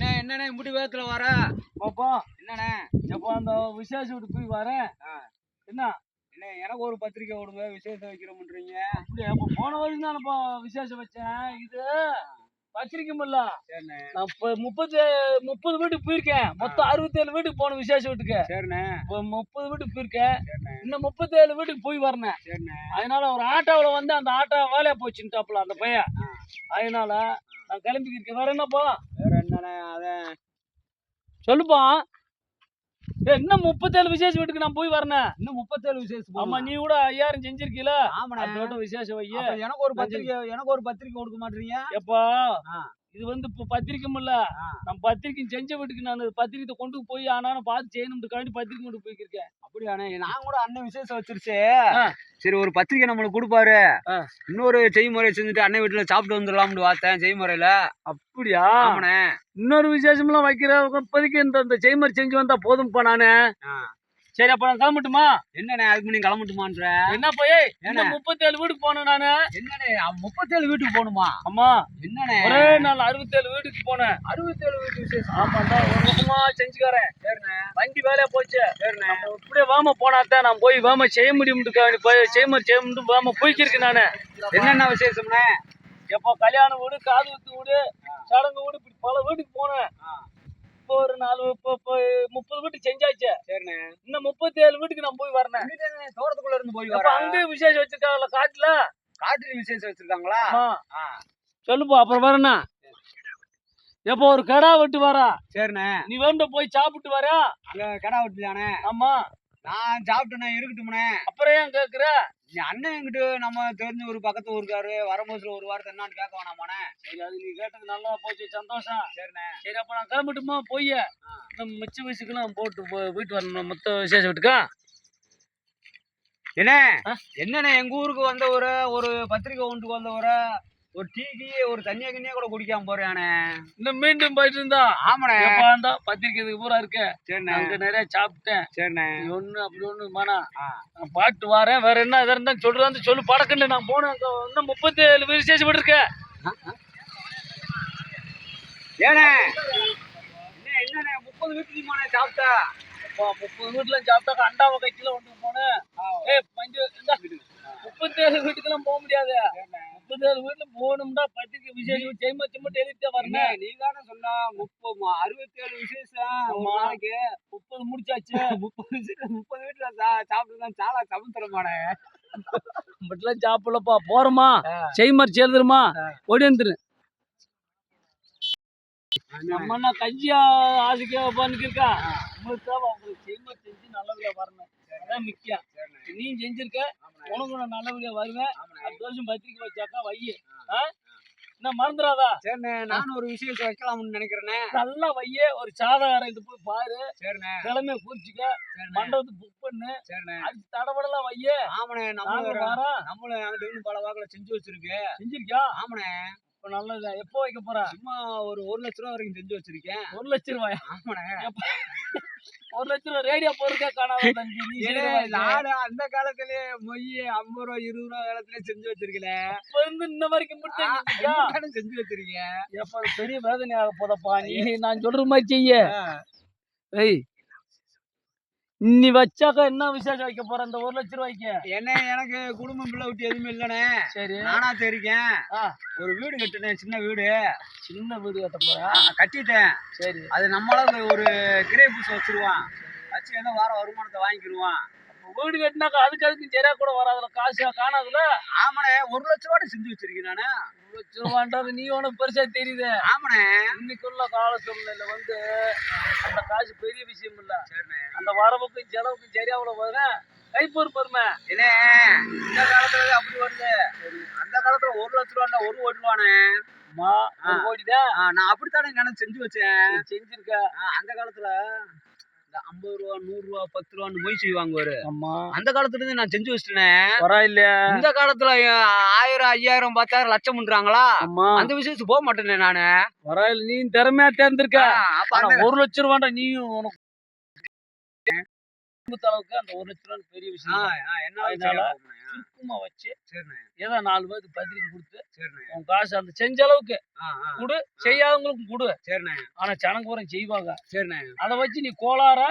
என்னண்ணே இப்படி வேகத்துல வர பாப்பா என்னண்ணே எப்போ அந்த விசேஷ வீட்டு போய் வரேன். என்ன என்ன எனக்கு ஒரு பத்திரிக்கை விடுங்க விசேஷம் வைக்கிறோம்ன்றீங்க. அப்படியே அப்போ போன வரைக்கும் தானப்பா விசேஷம் வச்சேன். இது பத்திரிக்கை இல்ல. நான் இப்போ 30 வீட்டுக்கு போயிருக்கேன். மொத்தம் 67 வீட்டுக்கு போன விசேஷ வீட்டுக்கு. சரிண்ணே. இப்போ 30 வீட்டுக்கு போயிருக்கேன். இன்னும் 37 வீட்டுக்கு போய் வரேன். அதனால ஒரு ஆட்டோவில் வந்து அந்த ஆட்டோ வேலையா போச்சுட்டாப்புல அந்த பையன். அதனால நான் கிளம்பிக்கிருக்கேன். வேற என்னப்பா? வேற என்னண்ணே அதான் சொல்லுப்பா. இன்னும் 37 விசேஷ வீட்டுக்கு நான் போய் வரேன். இன்னும் 37 விசேஷம். ஆமா, நீ கூட 5000 செஞ்சிருக்கீல. ஆமாண்ணே. விசேஷம் வை. எனக்கு ஒரு பத்திரிக்கை கொடுக்க மாட்டீங்க எப்பா? இது வந்து இப்போ பத்திரிக்கை இல்ல. நம்ம பத்திரிக்கை செஞ்ச வீட்டுக்கு நான் பத்திரிக்கை கொண்டு போய் ஆனாலும் பார்த்து செய்யணும்னு பத்திரிக்கை கொண்டு போய்க்கிருக்கேன். அப்படியாண்ணே? நான் கூட அண்ணன் விசேஷம் வச்சிருச்சு. சரி ஒரு பத்திரிக்கை நம்மளுக்கு கொடுப்பாரு. இன்னொரு செய்முறை செஞ்சுட்டு அண்ணன் வீட்டுல சாப்பிட்டு வந்துடலாம்னு பார்த்தேன் செய்முறையில. அப்படியா? ஆமாண்ணே. இன்னொரு விசேஷம்லாம் வைக்கிற இப்போதைக்கு இந்த செய்முறை செஞ்சு வந்தா போதும்ப்பா. நானு சரி அப்ப நான் கிளம்பட்டுமா? என்னண்ணே அதுக்கு நீ கிளம்பட்டுமான்ற? என்ன போய் 37 வீட்டுக்கு போனேன் நானு. என்னண்ணே 37 வீட்டுக்கு போகணுமா? ஆமா. என்னண்ணே ஒரே நாள் 67 வீட்டுக்கு போனேன். 67 வீட்டு விசேஷம்? ஆமாண்டா, ஒரு பக்கமா செஞ்சுக்கிறேன். சரிண்ணே. வண்டி வேலையா போச்சு. சரிண்ணே. இப்படியே வாம போனாத்தான் நான் போய் வாம செய்ய முடியும். செய்ய வாம போய்க்கிருக்கேன் நானு. என்னென்ன விசேஷம்ண்ணே? எப்போ கல்யாண வீடு, காது குத்து வீடு, சடங்கு வீடு, இப்படி பல வீட்டுக்கு போனேன். இப்போ ஒரு 30 வீட்டுக்கு செஞ்சாச்சு. சரிண்ணே. இன்னும் 37 வீட்டுக்கு நான் போய் வரேன். தோட்டத்துக்குள்ள இருந்து போய் வரேன். அங்கேயும் விசேஷம் வச்சிருக்காங்கல்ல காட்டுல. காட்டுல விசேஷம் வச்சிருக்காங்களா? சொல்லுப்பா. அப்புறம் வரேண்ணா. எப்போ ஒரு கடா வெட்டு வரா. சரிண்ணே. நீ வேண்ட போய் சாப்பிட்டு வர. அங்க கடா வெட்டுலானே? ஆமா. நான் சாப்பிட்டேனே இருக்கட்டும்ண்ணே. அப்புறம் ஏன் கேக்குற? நீ அண்ணன் என்கிட்ட நம்ம தெரிஞ்ச ஒரு பக்கத்து ஊருக்காரு வரும்போது ஒரு வாரத்தை என்னான்னு கேட்க வேணாமாண்ணே? சரி, அது நீ கேட்டது நல்லா போச்சு, சந்தோஷம். சரிண்ணே. சரி அப்ப நான் கிளம்பிட்டுமா? போய் நம்ம மிச்ச வயசுக்கெல்லாம் போட்டு போயிட்டு வரணும் மொத்த விசேஷ வீட்டுக்கா. என்னண்ணே எங்க ஊருக்கு வந்த ஒரு பத்திரிக்கை கொண்டு வந்த ஒரு டீக்கு ஒரு தண்ணியா கிண்ணியா கூட குடிக்காம போறேனே. இன்னும் மீண்டும் போயிட்டு இருந்தா? ஆமாண்ணே. பத்திரிக்கை பூரா இருக்கு. சரிண்ணே. அங்க நிறைய சாப்பிட்டேன். சரிண்ணே. ஒண்ணு அப்படி ஒண்ணு மானா நான் பாட்டு வரேன். வேற என்ன எதா இருந்தா சொல்றான்னு சொல்லு. படக்குன்னு நான் போனேன். இன்னும் 37 விசேஷம் வீடு இருக்கு. ஏண்ணே என்னண்ணே 30 வீட்டுக்கு சாப்பிட்டா? 30 வீட்டுல சாப்பிட்டா அண்டாவை கைக்கில ஒன்று போனேன். 37 வீட்டுக்கெல்லாம் போக முடியாது. 37 வீட்டுல போகணும்னா பத்திரிக்கை விசேஷம் செய்மட்டு எழுதிட்டே வரணும். நீ தானே சொன்னா 67 விசேஷம் நாளைக்கு 30 முடிச்சாச்சு. 30 வீட்டுல சாப்பிட்டுதான் சாலா சமுத்திரமானே. மட்டும் சாப்பிடலப்பா. போறோமா செய்மர் சேர்ந்துருமா ஒடிந்துரு. நம்ம கஞ்சியா ஆசைக்கா பண்ணிருக்கா. உங்களுக்கு செய்மர் செஞ்சு நல்லபடியா வரணும். அதான் முக்கியம். நீ செஞ்சிருக்க, உனக்கு நான் நல்லபடியா வருவேன். அடுத்த வருஷம் பத்திரிக்கை வச்சாக்கா வை. என்ன மறந்துடாதா? சரிண்ணே. நானும் ஒரு விசேஷம் வைக்கலாம்னு நினைக்கிறேனே. நல்லா வைய. ஒரு சாதகாரம் இது போய் பாரு. சரிண்ணே. கிழமைய குறிச்சிக்க. மண்டபத்துக்கு புக் பண்ணு. சரிண்ணே. அதுக்கு தடபடலாம் வைய. ஆமாண்ணே. நம்மளும் அங்கிட்டு பல வாக்குல செஞ்சு வச்சிருக்கேன். செஞ்சிருக்கியா? ஆமாண்ணே. நல்லது. எப்போ வைக்க போற? சும்மா ஒரு 1 லட்ச ரூபா வரைக்கும் செஞ்சு வச்சிருக்கேன். 1 லட்சம் ரூபாயா? ஆமாண்ணே. 1 லட்சம் ரூபா ரேடியோ போறதுக்கே காணாத தம்பி. நாடு அந்த காலத்திலே மொய் 50 ரூபா 20 ரூபா காலத்திலே செஞ்சு வச்சிருக்கல. இப்ப இருந்து இன்ன வரைக்கும் செஞ்சு வச்சிருக்கேன். எப்ப பெரிய வேதனை ஆக போதப்பா. நீ நான் சொல்ற மாதிரி செய்ய. நீ வச்சாக்கா என்ன விசேஷம் வைக்க போற இந்த 1 லட்சம் ரூபாய்க்கு? என்ன எனக்கு குடும்பம் பிள்ளை விட்டு எதுவுமே இல்லனே. சரி. நானா தெரிக்கேன். ஒரு வீடு கட்டுனேன். சின்ன வீடு கட்ட போற? கட்டிட்டேன். சரி. அது நம்மளால ஒரு கிரே பூசை வச்சிருவான். வச்சு ஏதோ வார வருமானத்தை வாங்கிக்கிடுவான். வீடு கட்டினாக்கா அதுக்கு சரியா கூட வராதுல. காசு காணாதுல. ஆமாண்ணே. 1 லட்ச ரூபாய் செஞ்சு வச்சிருக்கேன் நானு. 1 லட்ச ரூபான்றது நீ உனக்கு பெருசா தெரியுது. ஆமாண்ணே. இன்னைக்குள்ள கால சூழ்நிலையில வந்து அந்த காசு பெரிய விஷயம் இல்ல. சரிண்ணே. அந்த வரவுக்கும் செலவுக்கும் சரியா அவ்வளவு வர கைப்பொறு பெருமை. என்ன இந்த காலத்துல அப்படி வருது. அந்த காலத்துல 1 லட்ச ரூபா 1 கோடி ரூபானே. 1 கோடிதான். நான் அப்படித்தானே நினைச்சு செஞ்சு வச்சேன். செஞ்சிருக்க. அந்த காலத்துல 50 ரூபா 100 ரூபா 10 ரூபான்னு மொய் செய்வாங்க. அந்த காலத்துல இருந்து நான் செஞ்சு வச்சிட்டேன். பரவாயில்லையா? இந்த காலத்துல 1000 5000 10,000 லட்சம்ன்றாங்களா? அந்த விஷயத்துக்கு போக மாட்டேனே நானு. பரவாயில்ல, நீ திறமையா தேர்ந்திருக்க. 1 லட்சம் ரூபாண்டா நீயும் உனக்கு குடும்பத்து அளவுக்கு அந்த 1 லட்ச ரூபாய் பெரிய விஷயம். என்ன அதனால ஆகுதுண்ணே? சுருக்கமா வச்சு சரிண்ணே ஏதோ 4 பேருக்கு பத்திரிக்கை கொடுத்து சரிண்ணே உன் காசு அந்த செஞ்ச அளவுக்கு கொடு, செய்யாதவங்களுக்கும் கொடு. சரிண்ணே ஆனா ஜனங்க செய்வாங்க. சரிண்ணே அதை வச்சு நீ கோளாரா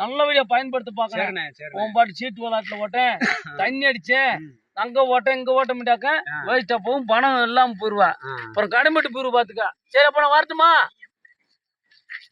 நல்லபடியா பயன்படுத்த பாக்கணும். சரிண்ணே சரிண்ணே உன் பாட்டு சீட்டு விளையாட்டுல ஓட்டேன், தண்ணி அடிச்சேன், அங்க ஓட்டேன் இங்க ஓட்ட மாட்டாக்க வேஸ்டா போகும், பணம் இல்லாம போயிருவா. அப்புறம் கடைமட்டு போயிருவா பாத்துக்க. சரி அப்ப நான் வரட்டுமா?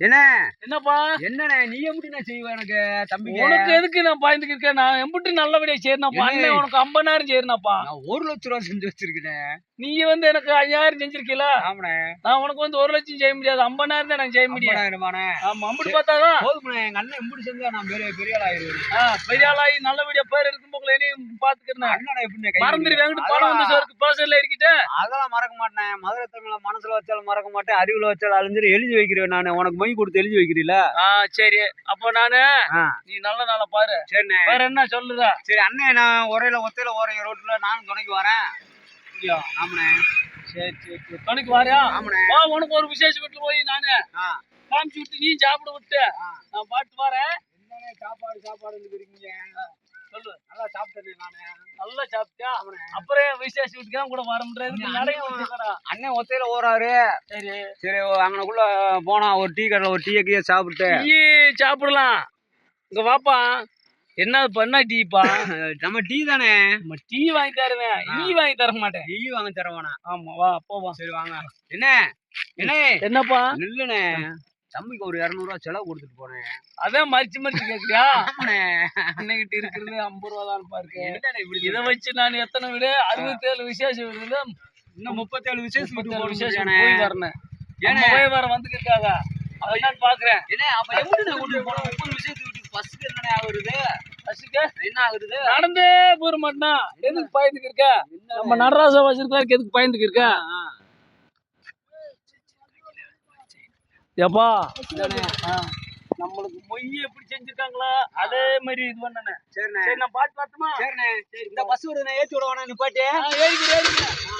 என்ன என்னப்பா என்னண்ணே நீ எப்படிண்ணே செய்வ எனக்கு தம்பி? உனக்கு எதுக்கு நான் பாய்ந்துக்கிருக்கேன்? நான் எம்பிட்டு நல்லபடியா செய்யறேனாப்பா. அண்ணன் உனக்கு 50,000 செய்யறேனாப்பா. நான் 1 லட்ச ரூபா செஞ்சு வச்சிருக்கேன். நீ வந்து எனக்கு 5,000 செஞ்சிருக்கீல. ஆமாண்ணே நான் உனக்கு வந்து 1 லட்சம் செய்ய முடியாது, 50,000 தான் நான் செய்ய முடியும். 50,000 ஆமா, அம்பிட்டு பார்த்தாதான் போதும்ண்ணே. எங்க அண்ணன் எப்படி செஞ்சா நான் பெரிய ஆள் ஆயிடுவேன். பெரிய ஆளாகி நல்லபடியா பேர் இருக்கும் போக்குல என்னையும் பாத்துக்கிறேன். அண்ணனை எப்படி மறந்துடு வாங்கிட்டு பணம் வந்து சோருக்கு பழசல்ல இருக்கிட்ட. அதெல்லாம் மறக்க மாட்டேன். மதுரை தமிழ மனசுல வச்சாலும் மறக்க மாட்டேன், அறிவுல வச்சாலும் அழிஞ்சிரு எழுதி வைக்கிறேன். நானு உனக்கு மொய் கொடுத்து எழுதி வைக்கிறீல. சரி அப்ப நானு நீ நல்ல நாளை பாரு. சரிண்ணே வேற என்ன சொல்லுதா? சரி அண்ணே, நான் ஒத்தையில ஓரேன் ரோட்ல நானும் துணைக்கு வரேன். ஆமாண்ணே சரி சரி சரி துணைக்கு வாரியா? ஆமாண்ணே வா, உனக்கு ஒரு விசேஷ வீட்டுல போய் நானு காமிச்சு விட்டு நீ சாப்பிட விட்டு நான் பாட்டு வரேன். என்னண்ணே சாப்பாடு இருக்கீங்க? சொல்லு. நல்லா சாப்பிட்டேன் நானு. நல்லா சாப்பிட்டியா? அப்புறம் விசேஷ வீட்டுக்கு கூட வர முடியாது. நடைய வச்சுக்கிறா அண்ணன் ஒத்தையில ஓறாரு. சரி சரி அங்கனக்குள்ள போனா ஒரு டீ கடையில் ஒரு டீயை சாப்பிட்டு டீ சாப்பிடலாம். இங்க வாப்பா. என்ன டீப்பா? நம்ம டீ தானே. நம்ம டீ வாங்கி தருவேன், நீ வாங்கி தர மாட்டேன். டீ வாங்கி தரவானா? ஆமா வா போவா. சரி வாங்க. என்ன என்னப்பா? இல்லண்ணே, தம்பிக்கு ஒரு 200 ரூபா செலவு கொடுத்துட்டு போனேன். அதான் மறிச்சு கேக்குறியா? அன்னைகிட்ட இருக்கிறது 50 ரூபா தான் இருக்கு. இதை வச்சு நான் எத்தனை வீடு 67 விசேஷ வீடுல இன்னும் 37 விசேஷம் விசேஷம் போய் வரணும். ஏன்னா போய் வர வந்துக்கிட்டாங்க. அதான் பாக்குறேன். அப்ப எப்படி கூட்டிட்டு போனோம்? 30 விசேஷத்துக்கு பஸ்ஸுக்கு என்னண்ணே ஆகுறது? பஸ்ஸுக்கு என்ன ஆகுது? நடந்தே போற மாட்டா. எதுக்கு பயந்துக்கு இருக்க? நம்ம நடராசா வச்சிருக்கோம், எதுக்கு பயந்துக்கு இருக்க? ஏப்பா நம்மளுக்கு மொய் எப்படி செஞ்சிருக்காங்களா அதே மாதிரி இது பண்ணனே. சரி நான் பாட்டு பாட்டுமா? சரிண்ணே. இந்த பஸ் வருதுண்ணே, ஏற்றி விடுவானே நிப்பாட்டி. ஏறிக்கிறேன்.